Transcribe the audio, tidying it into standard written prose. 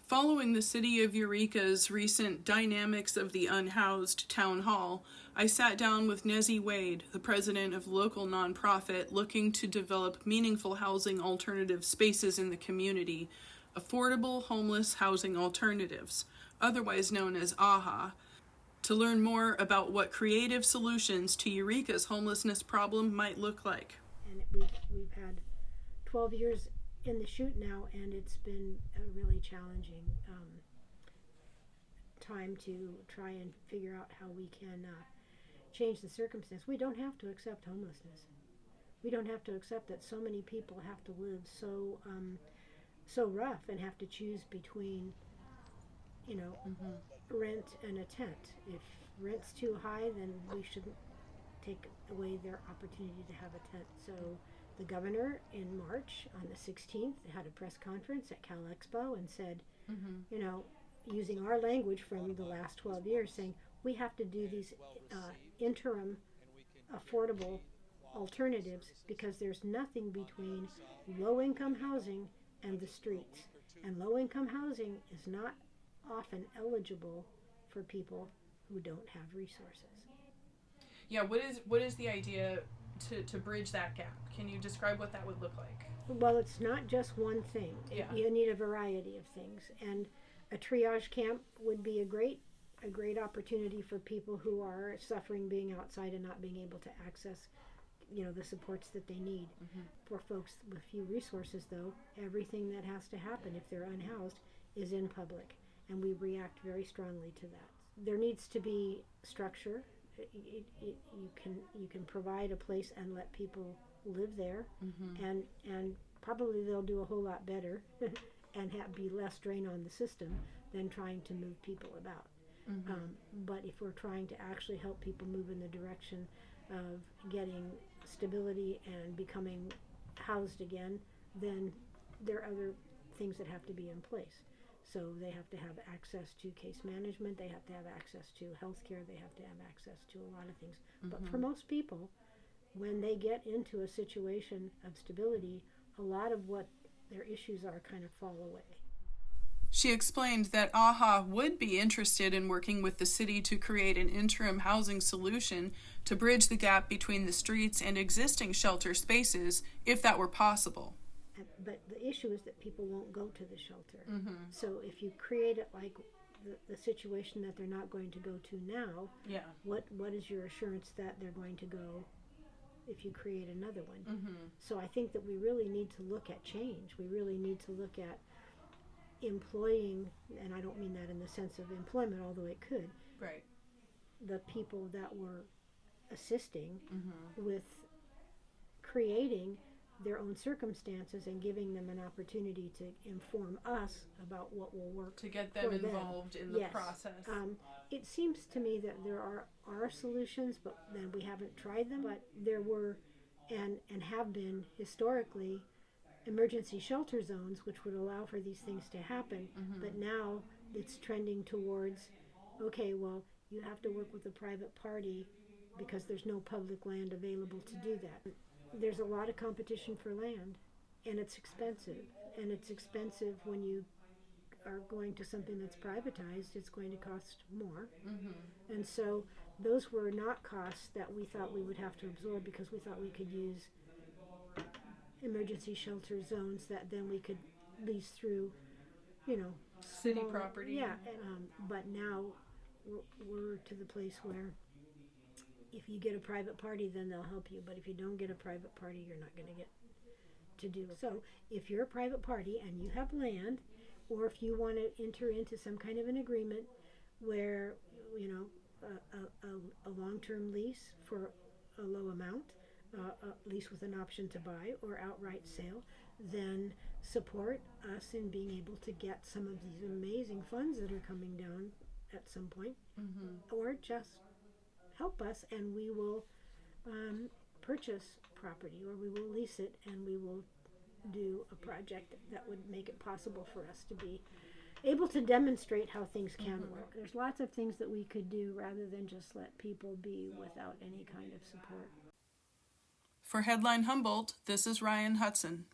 Following the City of Eureka's recent Dynamics of the Unhoused town hall, I sat down with NEZZIE Wade, the president of a local nonprofit looking to develop meaningful housing alternative spaces in the community, affordable homeless housing alternatives, otherwise known as AHHA, to learn more about what creative solutions to Eureka's homelessness problem might look like. And we've had 12 years in the chute now, and it's been a really challenging time to try and figure out how we can change the circumstance. We don't have to accept homelessness. We don't have to accept that so many people have to live so rough and have to choose between, rent and a tent. If rent's too high, then we shouldn't take away their opportunity to have a tent. So the governor in March on the 16th had a press conference at Cal Expo and said, using our language from the last 12 years, saying we have to do these interim affordable alternatives because there's nothing between low-income housing and the streets. And low-income housing is not often eligible for people who don't have resources. Yeah, what is the idea to bridge that gap? Can you describe what that would look like? Well, it's not just one thing. Yeah. You need a variety of things, and a triage camp would be a great opportunity for people who are suffering being outside and not being able to access the supports that they need. For folks with few resources, though, everything that has to happen if they're unhoused is in public, and we react very strongly to that. There needs to be structure. You can provide a place and let people live there, and probably they'll do a whole lot better and be less drain on the system than trying to move people about. But if we're trying to actually help people move in the direction of getting stability and becoming housed again, then there are other things that have to be in place. So they have to have access to case management, they have to have access to health care, they have to have access to a lot of things. But for most people, when they get into a situation of stability, a lot of what their issues are kind of fall away. She explained that AHHA would be interested in working with the city to create an interim housing solution to bridge the gap between the streets and existing shelter spaces, if that were possible. But the issue is that people won't go to the shelter. So if you create it like the situation that they're not going to go to now, what is your assurance that they're going to go if you create another one? So I think that we really need to look at change. We really need to look at employing, and I don't mean that in the sense of employment, although it could, right, the people that were assisting with creating their own circumstances and giving them an opportunity to inform us about what will work to get them involved in the process. It seems to me that there are solutions, but then we haven't tried them. But there were and have been historically emergency shelter zones which would allow for these things to happen. But now it's trending towards, okay, well, you have to work with a private party because there's no public land available to do that. There's a lot of competition for land, and it's expensive. And it's expensive when you are going to something that's privatized. It's going to cost more. And so those were not costs that we thought we would have to absorb because we thought we could use emergency shelter zones that then we could lease through, city property. Yeah, but now we're to the place where if you get a private party, then they'll help you. But if you don't get a private party, you're not going to get to do it. So if you're a private party and you have land, or if you want to enter into some kind of an agreement where, a long-term lease for a low amount, a lease with an option to buy or outright sale, then support us in being able to get some of these amazing funds that are coming down at some point, or just help us and we will purchase property, or we will lease it and we will do a project that would make it possible for us to be able to demonstrate how things can work. There's lots of things that we could do rather than just let people be without any kind of support. For Headline Humboldt, this is Ryan Hudson.